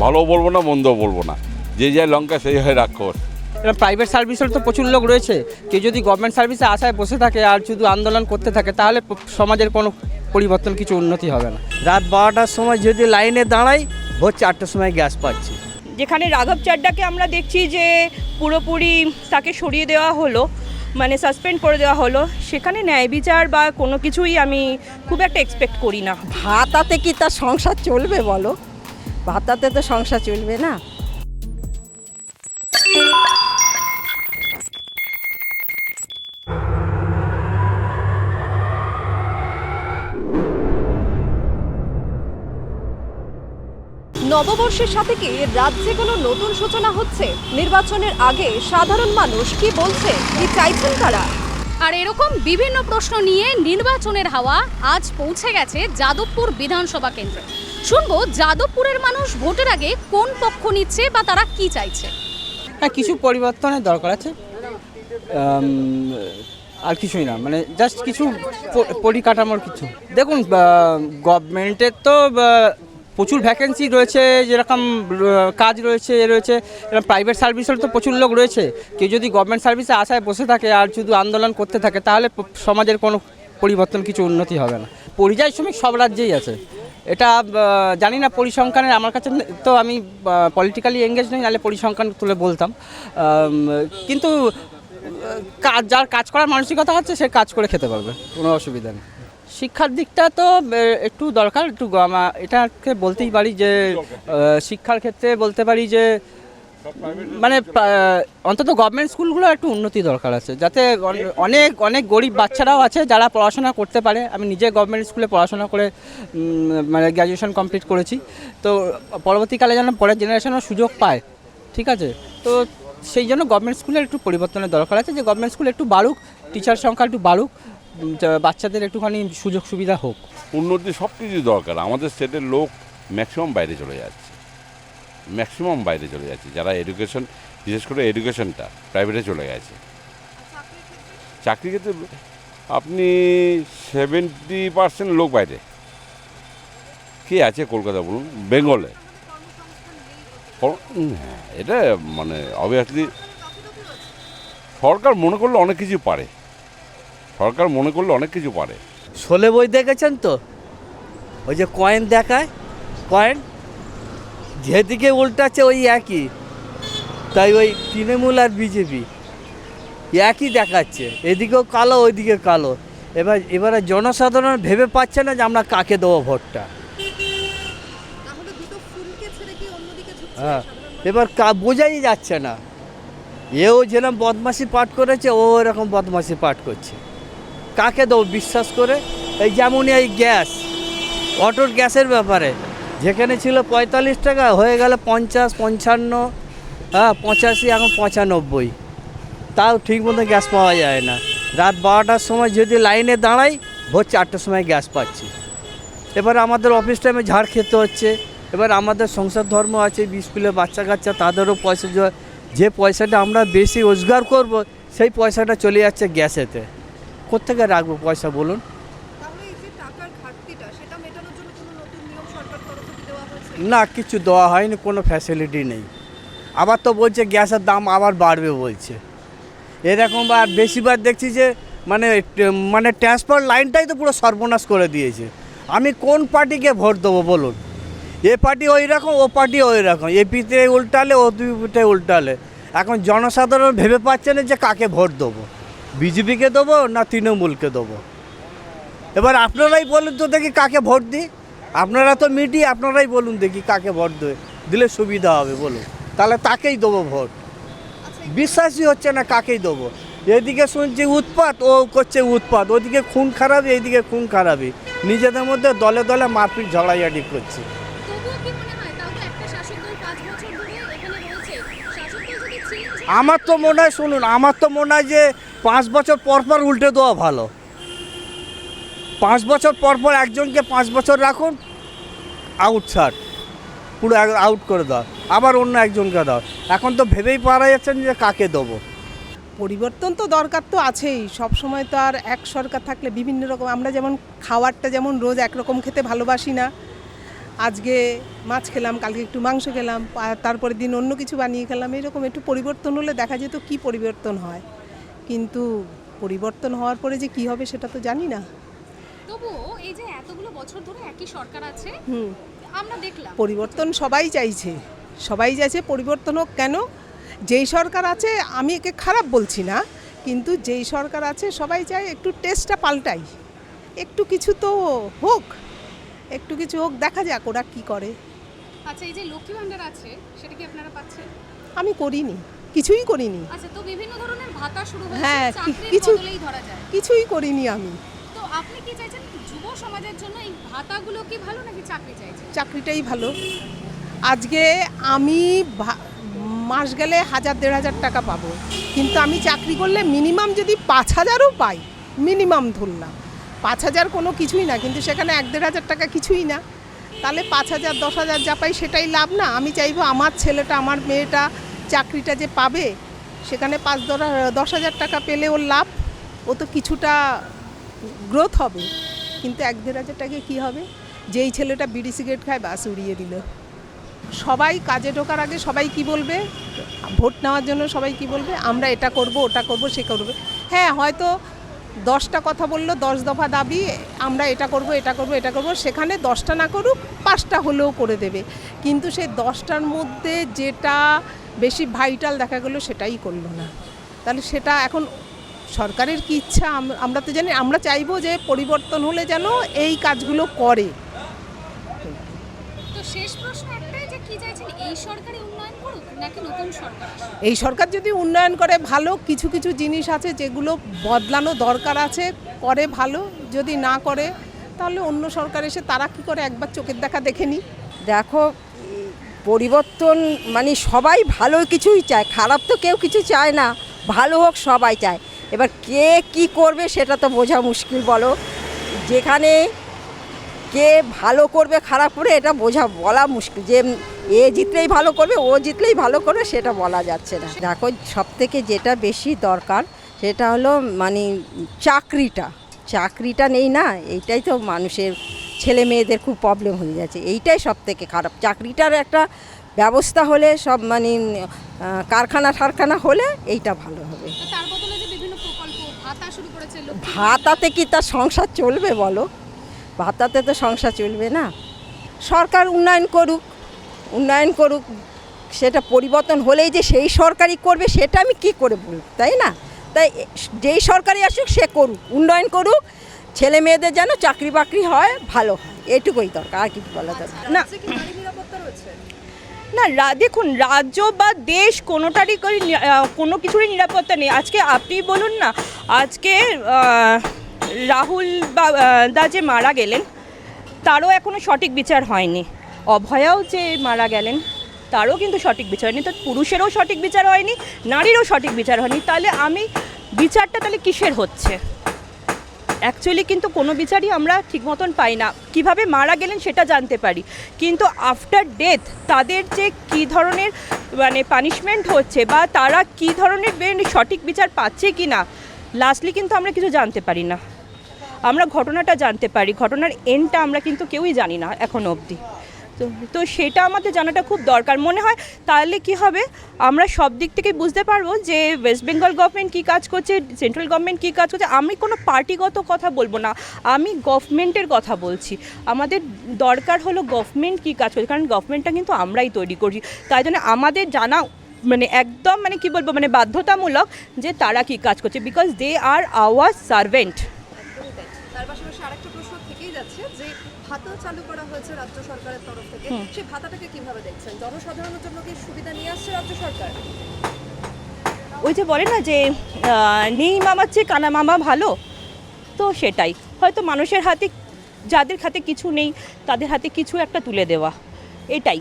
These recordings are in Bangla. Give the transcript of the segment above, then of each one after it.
ভালো বলবো না, মন্দ বলবো না, যে যায় লঙ্কা সেই হয় রাক্ষস। প্রাইভেট সার্ভিসের তো প্রচুর লোক রয়েছে, কেউ যদি গভর্নমেন্ট সার্ভিসে আশায় বসে থাকে আর শুধু আন্দোলন করতে থাকে তাহলে সমাজের কোনো পরিবর্তন, কিছু উন্নতি হবে না। রাত 12টার সময় যদি লাইনে দাঁড়াই, ভোর 4টার সময় গ্যাস পাচ্ছি। যেখানে রাঘব চাড্ডাকে আমরা দেখছি যে পুরোপুরি তাকে সরিয়ে দেওয়া হলো, মানে সাসপেন্ড করে দেওয়া হলো, সেখানে ন্যায় বিচার বা কোনো কিছুই আমি খুব একটা এক্সপেক্ট করি না। ভাতাতে কি তার সংসার চলবে বলো? ভাতাতে তো সংসার চলবে না। নববর্ষের সাথে কি রাজ্যে কোনো নতুন সূচনা হচ্ছে? নির্বাচনের আগে সাধারণ মানুষ কি বলছে, কি চাইছেন তারা? আর এরকম বিভিন্ন প্রশ্ন নিয়ে নির্বাচনের হাওয়া আজ পৌঁছে গেছে যাদবপুর বিধানসভা কেন্দ্রে। শুনবো যাদবপুরের মানুষ ভোটের আগে কোন পক্ষ নিচ্ছে বা তারা কি চাইছে। হ্যাঁ, কিছু পরিবর্তনের দরকার আছে, আর কিছুই না, মানে জাস্ট কিছু পরিকাঠামোর কিছু। দেখুন, গভর্নমেন্টের তো প্রচুর ভ্যাকেন্সি রয়েছে, যেরকম কাজ রয়েছে এরকম প্রাইভেট সার্ভিসের তো প্রচুর লোক রয়েছে, কেউ যদি গভর্নমেন্ট সার্ভিসে আশায় বসে থাকে আর শুধু আন্দোলন করতে থাকে তাহলে সমাজের কোনো পরিবর্তন, কিছু উন্নতি হবে না। পরিযায়ী শ্রমিক সব রাজ্যেই আছে, এটা জানি না পরিসংখ্যানের, আমার কাছে তো আমি পলিটিক্যালি এঙ্গেজ নই, নাহলে পরিসংখ্যান তুলে বলতাম, কিন্তু যার কাজ করার মানসিকতা হচ্ছে সে কাজ করে খেতে পারবে, কোনো অসুবিধা নেই। শিক্ষার দিকটা তো একটু দরকার, একটু এটাকে বলতেই পারি যে শিক্ষার ক্ষেত্রে বলতে পারি যে মানে অন্তত গভর্নমেন্ট স্কুলগুলো একটু উন্নতি দরকার আছে, যাতে অনেক অনেক গরিব বাচ্চারাও আছে যারা পড়াশোনা করতে পারে। আমি নিজে গভর্নমেন্ট স্কুলে পড়াশোনা করে মানে গ্র্যাজুয়েশন কমপ্লিট করেছি, তো পরবর্তীকালে যেন পরের জেনারেশনও সুযোগ পায়, ঠিক আছে? তো সেই জন্য গভর্নমেন্ট স্কুলের একটু পরিবর্তনের দরকার আছে, যে গভর্নমেন্ট স্কুল একটু বাড়ুক, টিচার সংখ্যা একটু বাড়ুক, বাচ্চাদের একটুখানি সুযোগ সুবিধা হোক। উন্নতি সব কিছুই দরকার। আমাদের স্টেটের লোক ম্যাক্সিমাম বাইরে চলে যাচ্ছে, যারা এডুকেশন, বিশেষ করে এডুকেশনটা প্রাইভেটে চলে গেছে। চাকরি ক্ষেত্রে আপনি 70% লোক বাইরে। কে আছে কলকাতা বলুন, বেঙ্গলে? হ্যাঁ, এটা মানে অবভিয়াসলি সরকার মনে করলে অনেক কিছু পারে, শোলে বই দেখেছেন তো? ওই যে কয়েন দেখায়, কয়েন যেদিকে উল্টাচ্ছে ওই একই, তাই ওই তৃণমূল আর বিজেপি একই দেখাচ্ছে, এদিকেও কালো ওইদিকে কালো। এবারে জনসাধারণ ভেবে পাচ্ছে না যে আমরা কাকে দেবো ভোটটা। হ্যাঁ, এবার বোঝাই যাচ্ছে না, এও যেরকম বদমাশি পাঠ করেছে ও এরকম বদমাশি পাঠ করছে, কাকে দেবো বিশ্বাস করে। এই যেমনই এই গ্যাস, অটোর গ্যাসের ব্যাপারে যেখানে ছিল 45 টাকা হয়ে গেল 50, 55, হ্যাঁ 85, এখন 95, তাও ঠিক মতো গ্যাস পাওয়া যায় না। রাত 12টার সময় যদি লাইনে দাঁড়াই, ভোর 4টার সময় গ্যাস পাচ্ছি। এবার আমাদের অফিস টাইমে ঝাড় খেতে হচ্ছে। এবার আমাদের সংসার ধর্ম আছে, স্কুলে বাচ্চা কাচ্চা, তাদেরও পয়সা, যে পয়সাটা আমরা বেশি রোজগার করব সেই পয়সাটা চলে যাচ্ছে গ্যাসেতে। কোত্থেকে রাখবো পয়সা বলুন? না, কিছু দেওয়া হয়নি, কোনো ফ্যাসিলিটি নেই। আবার তো বলছে গ্যাসের দাম আবার বাড়বে বলছে, এরকম। আর বেশিরভাগ দেখছি যে মানে ট্রান্সপোর্ট লাইনটাই তো পুরো সর্বনাশ করে দিয়েছে। আমি কোন পার্টিকে ভোট দেবো বলুন? এ পার্টি ওই রকম, ও পার্টি ওই রকম, এপিতে উল্টালে ও দুইপিতে উল্টালে। এখন জনসাধারণ ভেবে পাচ্ছে না যে কাকে ভোট দেবো, বিজেপিকে দেবো না তৃণমূলকে দেবো। এবার আপনারাই বলুন তো দেখি কাকে ভোট দিই। আপনারা তো মিডিয়া, আপনারাই বলুন দেখি কাকে ভোট দিলে সুবিধা হবে বলুন, তাহলে তাকেই দেবো ভোট। বিশ্বাসই হচ্ছে না কাকেই দেবো। এদিকে শুনছি উৎপাত, ও করছে উৎপাত, ওদিকে খুন খারাপি, এইদিকে খুন খারাপি, নিজেদের মধ্যে দলে দলে মারপিট ঝগড়াঝাটি করছে। আমার তো মনে হয়, শুনুন, আমার তো মনে হয় যে 5 বছর পর পর উল্টে দেওয়া ভালো। 5 বছর পর পর একজনকে 5 বছর রাখুন, আউটসাইড পুরো আউট করে দাও, আবার অন্য একজনকে দাও। এখন তো ভেবেই পারা যাচ্ছে যে কাকে দেবো। পরিবর্তন তো দরকার তো আছেই, সব সময় তো আর এক সরকার থাকলে বিভিন্ন রকম, আমরা যেমন খাবারটা যেমন রোজ একরকম খেতে ভালোবাসি না, আজকে মাছ খেলাম, কালকে একটু মাংস খেলাম, তারপরে দিন অন্য কিছু বানিয়ে খেলাম। এরকম একটু পরিবর্তন হলে দেখা যেত কি পরিবর্তন হয়, কিন্তু পরিবর্তন হওয়ার পরে যে কি হবে সেটা তো জানি না। তবুও এই যে এতগুলো বছর ধরে একই সরকার আছে, আমরা দেখলাম পরিবর্তন সবাই চাইছে পরিবর্তন হোক। কেন? যেই সরকার আছে, আমি একে খারাপ বলছি না, কিন্তু যেই সরকার আছে সবাই চায় একটু টেস্টটা পাল্টাই, একটু কিছু তো হোক, একটু কিছু হোক, দেখা যাক ওরা কি করে। আচ্ছা, এই যে লক্ষ্মী ভান্ডার আছে সেটা কি আপনারা পাচ্ছেন? আমি করিনি, কিছুই করিনি। আচ্ছা, তো বিভিন্ন ধরনের ভাতা শুরু হয়েছে, হ্যাঁ, চাকরির কিছু বদলেই ধরা যায়। কিছুই করিনি আমি। তো আপনি কি চাইছেন, যুব সমাজের জন্য এই ভাতাগুলো কি ভালো নাকি চাকরি চাইছেন? চাকরিটাই ভালো। আজকে আমি মাস গেলে 1000-1500 টাকা পাবো, কিন্তু আমি চাকরি করলে মিনিমাম যদি 5000ও পাই, মিনিমাম ধরলাম 5000 কোনো কিছুই না, কিন্তু সেখানে 1-1500 টাকা কিছুই না, তাহলে 5000-10,000 যা পাই সেটাই লাভ না? আমি চাইবো আমার ছেলেটা, আমার মেয়েটা চাকরিটা যে পাবে, সেখানে 5-10,000 টাকা পেলে ওর লাভ, ও তো কিছুটা গ্রোথ হবে। কিন্তু 1-1500 টাকা কী হবে? যেই ছেলেটা বিড়ি সিগারেট খায়, বাস উড়িয়ে দিল। সবাই কাজে ঢোকার আগে সবাই কি বলবে, ভোট নেওয়ার জন্য সবাই কি বলবে, আমরা এটা করব, ওটা করব, সে করবে। হ্যাঁ, হয়তো 10টা কথা বললো, 10 দফা দাবি, আমরা এটা করব, এটা করব, এটা করব, সেখানে 10টা না করুক, 5টা হলেও করে দেবে, কিন্তু সেই 10টার মধ্যে যেটা বেশি ভাইটাল দেখা গেলো সেটাই করলো না। তাহলে সেটা এখন সরকারের কি ইচ্ছা আমরা তো জানি। আমরা চাইবো যে পরিবর্তন হলে যেন এই কাজগুলো করে। তো শেষ প্রশ্ন একটাই, যে কি চাইছেন, এই সরকারই উন্নয়ন করুক নাকি নতুন সরকার? এই সরকার যদি উন্নয়ন করে ভালো, কিছু কিছু জিনিস আছে যেগুলো বদলানো দরকার আছে, করে ভালো। যদি না করে তাহলে অন্য সরকার এসে তারা কি করে একবার চোখের দেখা দেখে নি। দেখো, পরিবর্তন মানে সবাই ভালো কিছুই চায়, খারাপ তো কেউ কিছু চায় না, ভালো হোক সবাই চায়। এবার কে কি করবে সেটা তো বোঝা মুশকিল। বলো, যেখানে কে ভালো করবে খারাপ করে এটা বলা মুশকিল, যে এ জিতলেই ভালো করবে, ও জিতলেই ভালো করবে, সেটা বলা যাচ্ছে না। দেখো, সবথেকে যেটা বেশি দরকার সেটা হলো মানে চাকরিটা নেই না, এইটাই তো মানুষের ছেলে মেয়েদের খুব প্রবলেম হয়ে যাচ্ছে, এইটাই সবথেকে খারাপ। চাকরিটার একটা ব্যবস্থা হলে, সব মানে কারখানা হলে এইটা ভালো হবে। তো তার বদলে যে বিভিন্ন প্রকল্প ভাতা শুরু করেছে, ভাতাতে কি তার সংসার চলবে বলো? ভাতাতে তো সংসার চলবে না। সরকার উন্নয়ন করুক, সেটা পরিবর্তন হলেই যে সেই সরকারই করবে সেটা আমি কি করে বলব, তাই না? তাই যেই সরকারই আসুক সে করুক, উন্নয়ন করুক, ছেলে মেয়েদের যেন চাকরি বাকরি হয়, ভালো হয়, এটুকুই দরকার, আর কিছু বলা দরকার না না, দেখুন, রাজ্য বা দেশ কোনোটারই কোনো কিছুরই নিরাপত্তা নেই। আজকে আপনি বলুন না, আজকে রাহুল দা যে মারা গেলেন, তারও এখনও সঠিক বিচার হয়নি। অভয়াও যে মারা গেলেন, তারও কিন্তু সঠিক বিচার হয়নি। তো পুরুষেরও সঠিক বিচার হয়নি, নারীরও সঠিক বিচার হয়নি। তাহলে বিচারটা তাহলে কিসের হচ্ছে? অ্যাকচুয়ালি কিন্তু কোনো বিচারই আমরা ঠিক মতন পাই না। কিভাবে মারা গেলেন সেটা জানতে পারি, কিন্তু আফটার ডেথ তাদের যে কী ধরনের মানে পানিশমেন্ট হচ্ছে, বা তারা কী ধরনের সঠিক বিচার পাচ্ছে কি না, লাস্টলি কিন্তু আমরা কিছু জানতে পারি না। আমরা ঘটনাটা জানতে পারি, ঘটনার এন্ডটা আমরা কিন্তু কেউই জানি না এখনো অবধি। তো সেটা আমাদের জানাটা খুব দরকার মনে হয়। তাহলে কি হবে, আমরা সব দিক থেকে বুঝতে পারবো যে ওয়েস্ট বেঙ্গল গভর্নমেন্ট কী কাজ করছে, সেন্ট্রাল গভর্নমেন্ট কী কাজ করছে। আমি কোনো পার্টিগত কথা বলবো না, আমি গভর্নমেন্টের কথা বলছি। আমাদের দরকার হলো গভর্নমেন্ট কী কাজ করছে, কারণ গভর্নমেন্টটা কিন্তু আমরাই তৈরি করছি। তাই জন্য আমাদের জানা মানে একদম মানে কি বলবো, মানে বাধ্যতামূলক যে তারা কী কাজ করছে, because they are our servant. তার পাশাপাশি আরেকটা প্রশ্ন থেকেই যাচ্ছে যে ভাতা চালু করা হয়েছে রাজ্য সরকারের তরফ থেকে, সেই ভাতাটাকে কিভাবে দেখছেন? জনসাধারণের জন্য কি সুবিধা নিয়ে আসছে রাজ্য সরকার? ওই যে বলে না যে নেই মামার চেয়ে কানা মামা ভালো, তো সেটাই হয়তো মানুষের হাতে, যাদের হাতে কিছু নেই তাদের হাতে কিছু একটা তুলে দেওয়া, এটাই।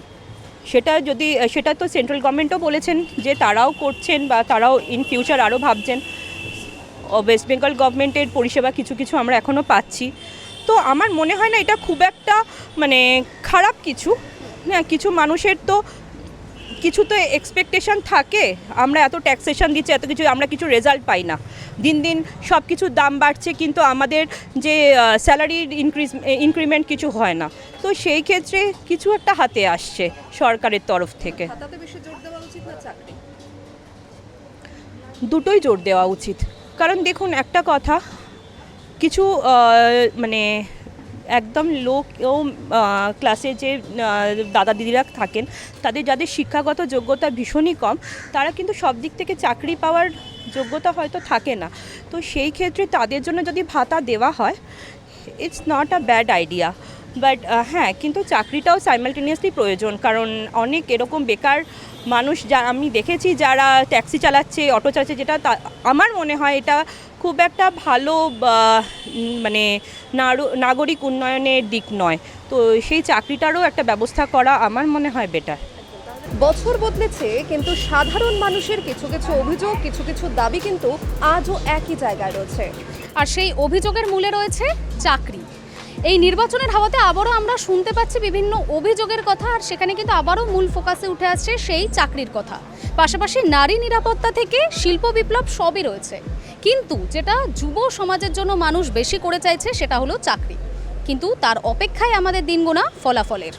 সেটা তো সেন্ট্রাল গভর্নমেন্টও বলেছেন যে তারাও করছেন, বা তারাও ইন ফিউচার আরও ভাবছেন। ওয়েস্ট বেঙ্গল গভর্নমেন্টের পরিষেবা কিছু আমরা এখনও পাচ্ছি। তো আমার মনে হয় না এটা খুব একটা মানে খারাপ কিছু। হ্যাঁ, কিছু মানুষের তো কিছু তো এক্সপেকটেশন থাকে, আমরা এত ট্যাক্সেশন দিচ্ছি, এত কিছু, আমরা কিছু রেজাল্ট পাই না। দিন দিন সব কিছুর দাম বাড়ছে, কিন্তু আমাদের যে স্যালারির ইনক্রিমেন্ট কিছু হয় না। তো সেই ক্ষেত্রে কিছু একটা হাতে আসছে সরকারের তরফ থেকে। ভাতাতে বেশি জোর দেওয়া উচিত না চাকরি? দুটোই জোর দেওয়া উচিত। কারণ দেখুন একটা কথা, কিছু মানে একদম লো ক্লাসে যে দাদা দিদিরা থাকেন, তাদের যাদের শিক্ষাগত যোগ্যতা ভীষণই কম, তারা কিন্তু সব দিক থেকে চাকরি পাওয়ার যোগ্যতা হয়তো থাকে না। তো সেই ক্ষেত্রে তাদের জন্য যদি ভাতা দেওয়া হয়, it's not a bad idea. But হ্যাঁ, কিন্তু চাকরিটাও সাইমালটেনিয়াসলি প্রয়োজন। কারণ অনেক এরকম বেকার মানুষ যা আমি দেখেছি, যারা ট্যাক্সি চালাচ্ছে, অটো চালাচ্ছে, যেটা আমার মনে হয় এটা খুব একটা ভালো মানে নাগরিক উন্নয়নের দিক নয়। তো সেই চাকরিটারও একটা ব্যবস্থা করা আমার মনে হয় বেটার। বছর বদলেছে, কিন্তু সাধারণ মানুষের কিছু কিছু অভিযোগ, কিছু কিছু দাবি কিন্তু আজও একই জায়গায় রয়েছে। আর সেই অভিযোগের মূলে রয়েছে চাকরি। এই নির্বাচনের হাওয়াতে আবারও আমরা শুনতে পাচ্ছি বিভিন্ন অভিযোগের কথা, আর সেখানে কিন্তু আবারও মূল ফোকাসে উঠে আসছে সেই চাকরির কথা। পাশাপাশি নারী নিরাপত্তা থেকে শিল্প বিপ্লব সবই রয়েছে, কিন্তু যেটা যুব সমাজের জন্য মানুষ বেশি করে চাইছে সেটা হলো চাকরি। কিন্তু তার অপেক্ষায় আমাদের দিন গোনা ফলাফলের।